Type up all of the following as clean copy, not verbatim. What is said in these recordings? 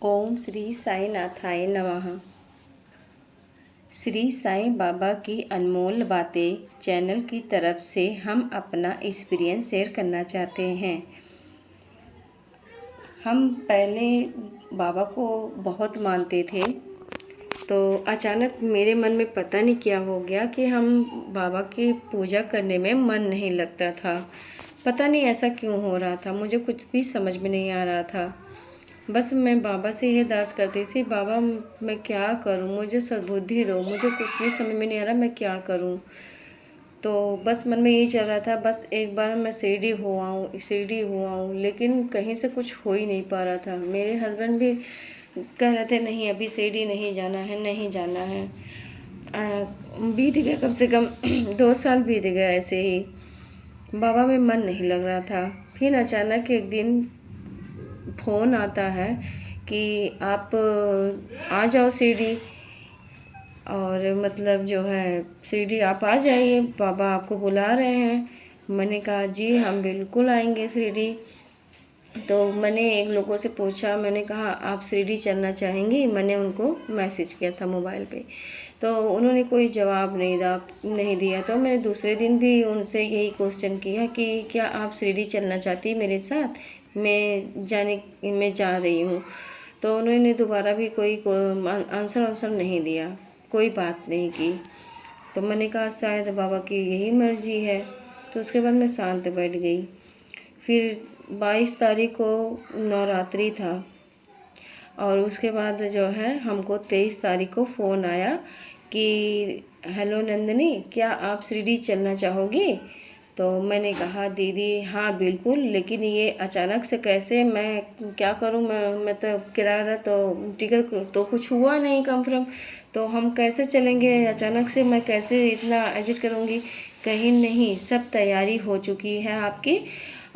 ओम श्री साई नाथाय नमः। श्री साईं बाबा की अनमोल बातें चैनल की तरफ से हम अपना एक्सपीरियंस शेयर करना चाहते हैं। हम पहले बाबा को बहुत मानते थे, तो अचानक मेरे मन में पता नहीं क्या हो गया कि हम बाबा की पूजा करने में मन नहीं लगता था। पता नहीं ऐसा क्यों हो रहा था, मुझे कुछ भी समझ में नहीं आ रहा था। बस मैं बाबा से ये अरदास करती थी, बाबा मैं क्या करूं, मुझे सद्बुद्धि दो, मुझे कुछ भी समझ में नहीं आ रहा मैं क्या करूं। तो बस मन में यही चल रहा था, बस एक बार मैं शिरडी हुआ हूँ, लेकिन कहीं से कुछ हो ही नहीं पा रहा था। मेरे हस्बैंड भी कह रहे थे नहीं अभी शिरडी नहीं जाना है, नहीं जाना है। बीत गया कम से कम 2 साल बीत गया ऐसे ही। बाबा में मन नहीं लग रहा था। फिर अचानक एक दिन फ़ोन आता है कि आप आ जाओ शिरडी, और मतलब जो है शिरडी आप आ जाइए, बाबा आपको बुला रहे हैं। मैंने कहा जी हम बिल्कुल आएंगे शिरडी। तो मैंने एक लोगों से पूछा, मैंने कहा आप शिरडी चलना चाहेंगी, मैंने उनको मैसेज किया था मोबाइल पे। तो उन्होंने कोई जवाब नहीं दिया। तो मैंने दूसरे दिन भी उनसे यही क्वेश्चन किया कि क्या आप शिरडी चलना चाहती मेरे साथ, मैं जा रही हूँ। तो उन्होंने दोबारा भी कोई आंसर नहीं दिया, कोई बात नहीं की। तो मैंने कहा शायद बाबा की यही मर्जी है। तो उसके बाद मैं शांत बैठ गई। फिर 22 तारीख को नवरात्रि था, और उसके बाद जो है हमको 23 तारीख को फ़ोन आया कि हेलो नंदिनी, क्या आप शिरडी चलना चाहोगी। तो मैंने कहा दीदी हाँ बिल्कुल, लेकिन ये अचानक से कैसे, मैं क्या करूँ, मैं तो किराया तो टिकट तो कुछ हुआ नहीं कंफर्म, तो हम कैसे चलेंगे अचानक से, मैं कैसे इतना एडजस्ट करूँगी। कहीं नहीं, सब तैयारी हो चुकी है आपकी,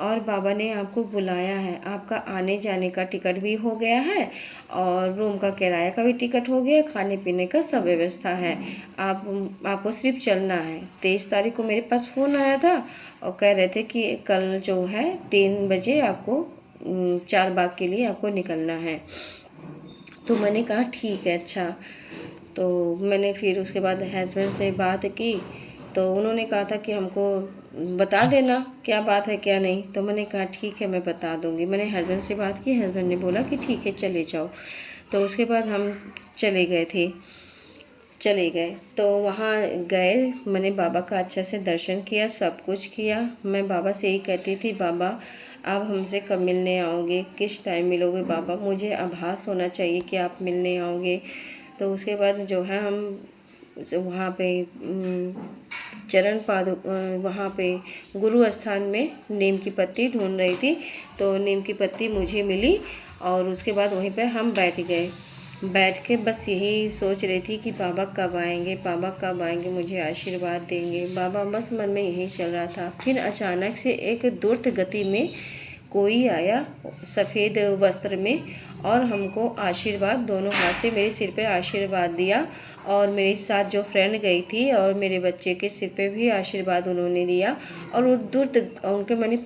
और बाबा ने आपको बुलाया है, आपका आने जाने का टिकट भी हो गया है, और रूम का किराया का भी टिकट हो गया, खाने पीने का सब व्यवस्था है। आपको सिर्फ चलना है। 23 तारीख को मेरे पास फ़ोन आया था और कह रहे थे कि कल जो है 3 बजे आपको चार बाग के लिए आपको निकलना है। तो मैंने कहा ठीक है अच्छा। तो मैंने फिर उसके बाद हस्बैंड से बात की, तो उन्होंने कहा था कि हमको बता देना क्या बात है क्या नहीं। तो मैंने कहा ठीक है मैं बता दूंगी। मैंने हस्बैंड से बात की, हस्बैंड ने बोला कि ठीक है चले जाओ। तो उसके बाद हम चले गए। तो वहाँ गए, मैंने बाबा का अच्छे से दर्शन किया, सब कुछ किया। मैं बाबा से यही कहती थी, बाबा आप हमसे कब मिलने आओगे, किस टाइम मिलोगे बाबा, मुझे आभास होना चाहिए कि आप मिलने आओगे। तो उसके बाद जो है हम वहाँ पे वहाँ पे गुरु स्थान में नीम की पत्ती ढूंढ रही थी, तो नीम की पत्ती मुझे मिली, और उसके बाद वहीं पे हम बैठ गए। बैठ के बस यही सोच रही थी कि बाबा कब आएंगे, बाबा कब आएंगे, मुझे आशीर्वाद देंगे बाबा, बस मन में यही चल रहा था। फिर अचानक से एक द्रुत गति में कोई आया सफ़ेद वस्त्र में, और हमको आशीर्वाद दोनों हाथ से मेरे सिर पे आशीर्वाद दिया, और मेरे साथ जो फ्रेंड गई थी और मेरे बच्चे के सिर पे भी आशीर्वाद उन्होंने दिया। और वो उनके मैंने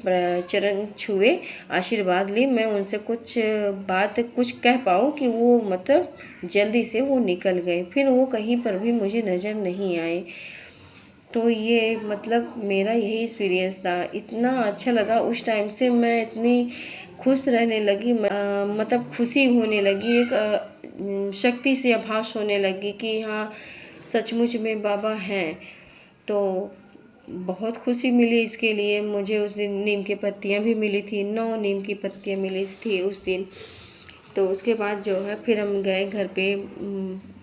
चरण छुए, आशीर्वाद ली। मैं उनसे कुछ कह पाऊँ कि वो मतलब जल्दी से वो निकल गए, फिर वो कहीं पर भी मुझे नज़र नहीं आए। तो ये मतलब मेरा यही एक्सपीरियंस था। इतना अच्छा लगा उस टाइम से, मैं इतनी खुश रहने लगी, मतलब खुशी होने लगी, एक शक्ति से आभास होने लगी कि हाँ सचमुच में बाबा हैं। तो बहुत खुशी मिली इसके लिए मुझे। उस दिन नीम की पत्तियाँ भी मिली थी, 9 नीम की पत्तियाँ मिली थी उस दिन। तो उसके बाद जो है फिर हम गए घर पे,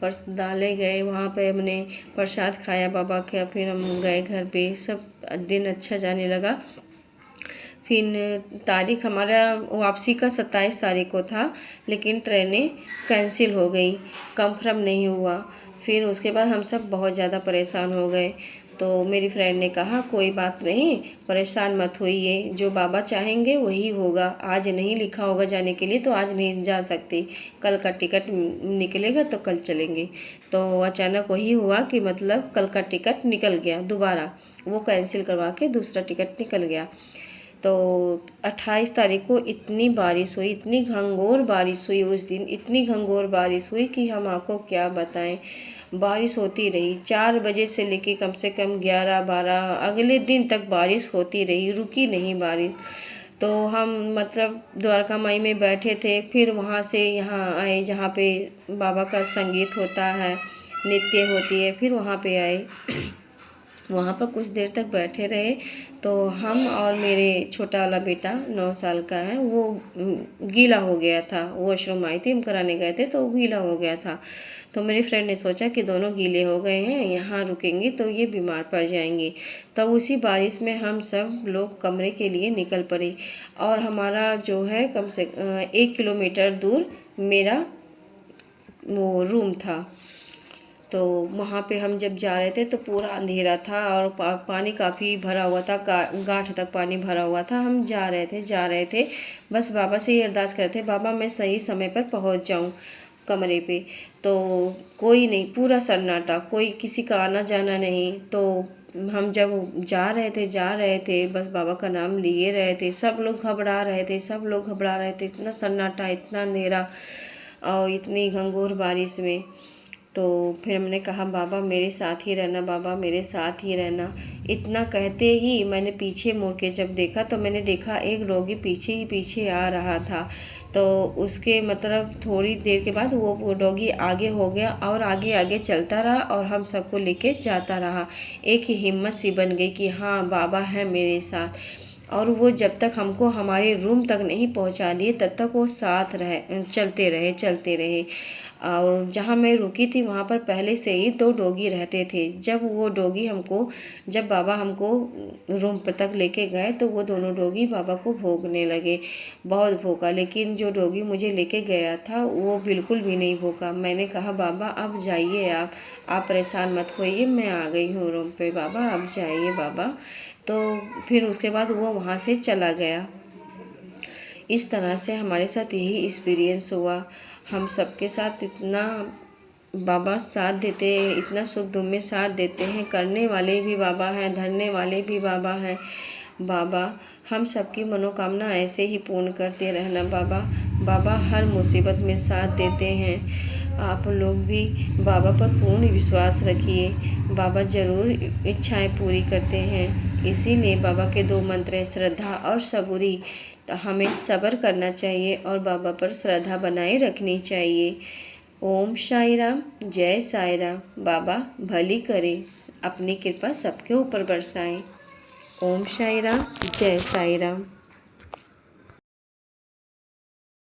पर्स डाले गए, वहाँ पे हमने प्रसाद खाया बाबा का। फिर हम गए घर पे, सब दिन अच्छा जाने लगा। फिर तारीख हमारा वापसी का 27 तारीख को था, लेकिन ट्रेनें कैंसिल हो गई, कंफर्म नहीं हुआ। फिर उसके बाद हम सब बहुत ज़्यादा परेशान हो गए। तो मेरी फ्रेंड ने कहा कोई बात नहीं, परेशान मत होइए, जो बाबा चाहेंगे वही होगा। आज नहीं लिखा होगा जाने के लिए तो आज नहीं जा सकते, कल का टिकट निकलेगा तो कल चलेंगे। तो अचानक वही हुआ कि मतलब कल का टिकट निकल गया, दोबारा वो कैंसिल करवा के दूसरा टिकट निकल गया। तो 28 तारीख को इतनी बारिश हुई, इतनी घंघोर बारिश हुई उस दिन, इतनी घंघोर बारिश हुई कि हम आपको क्या बताएं। बारिश होती रही 4 बजे से लेके कम से कम 11-12 अगले दिन तक बारिश होती रही, रुकी नहीं बारिश। तो हम मतलब द्वारका माई में बैठे थे, फिर वहाँ से यहाँ आए जहाँ पे बाबा का संगीत होता है, नृत्य होती है, फिर वहाँ पे आए। वहाँ पर कुछ देर तक बैठे रहे। तो हम और मेरे छोटा वाला बेटा 9 साल का है, वो गीला हो गया था। वॉशरूम आई थी, हम कराने गए थे तो वो गीला हो गया था। तो मेरी फ्रेंड ने सोचा कि दोनों गीले हो गए हैं, यहाँ रुकेंगे तो ये बीमार पड़ जाएंगे। तब उसी बारिश में हम सब लोग कमरे के लिए निकल पड़े। और हमारा जो है कम से 1 किलोमीटर दूर मेरा वो रूम था। तो वहाँ पे हम जब जा रहे थे तो पूरा अंधेरा था और पानी काफ़ी भरा हुआ था, गांठ तक पानी भरा हुआ था। हम जा रहे थे, बस बाबा से ये अरदास कर रहे थे, बाबा मैं सही समय पर पहुँच जाऊँ कमरे पे। तो कोई नहीं, पूरा सन्नाटा, कोई किसी का आना जाना नहीं। तो हम जब जा रहे थे बस बाबा का नाम लिए रहे थे, सब लोग घबरा रहे थे, इतना सन्नाटा, इतना अंधेरा और इतनी घंघोर बारिश में। तो फिर हमने कहा बाबा मेरे साथ ही रहना, बाबा मेरे साथ ही रहना। इतना कहते ही मैंने पीछे मुड़ के जब देखा तो मैंने देखा एक डॉगी पीछे ही पीछे आ रहा था। तो उसके मतलब थोड़ी देर के बाद वो डॉगी आगे हो गया और आगे आगे चलता रहा और हम सबको लेके जाता रहा। एक ही हिम्मत सी बन गई कि हाँ बाबा है मेरे साथ। और वो जब तक हमको हमारे रूम तक नहीं पहुंचा दिए तब तक वो साथ रहे, चलते रहे। और जहाँ मैं रुकी थी वहाँ पर पहले से ही 2 डॉगी रहते थे। जब बाबा हमको रूम पर तक लेके गए तो वो दोनों डॉगी बाबा को भौंकने लगे, बहुत भौंका। लेकिन जो डॉगी मुझे लेके गया था वो बिल्कुल भी नहीं भौंका। मैंने कहा बाबा अब जाइए, आप परेशान मत होइए, मैं आ गई हूँ रूम पे, बाबा अब जाइए बाबा। तो फिर उसके बाद वो वहाँ से चला गया। इस तरह से हमारे साथ यही एक्सपीरियंस हुआ। हम सबके साथ इतना बाबा साथ देते हैं, इतना सुख दुख में साथ देते हैं, करने वाले भी बाबा हैं, धरने वाले भी बाबा हैं। बाबा हम सबकी मनोकामना ऐसे ही पूर्ण करते रहना बाबा। बाबा हर मुसीबत में साथ देते हैं। आप लोग भी बाबा पर पूर्ण विश्वास रखिए, बाबा ज़रूर इच्छाएं पूरी करते हैं। इसीलिए बाबा के 2 मंत्र हैं, श्रद्धा और सबूरी। तो हमें सब्र करना चाहिए और बाबा पर श्रद्धा बनाए रखनी चाहिए। ओम साई राम, जय साई राम। बाबा भली करे, अपनी कृपा सबके ऊपर बरसाएं। ओम साई राम, जय साई राम।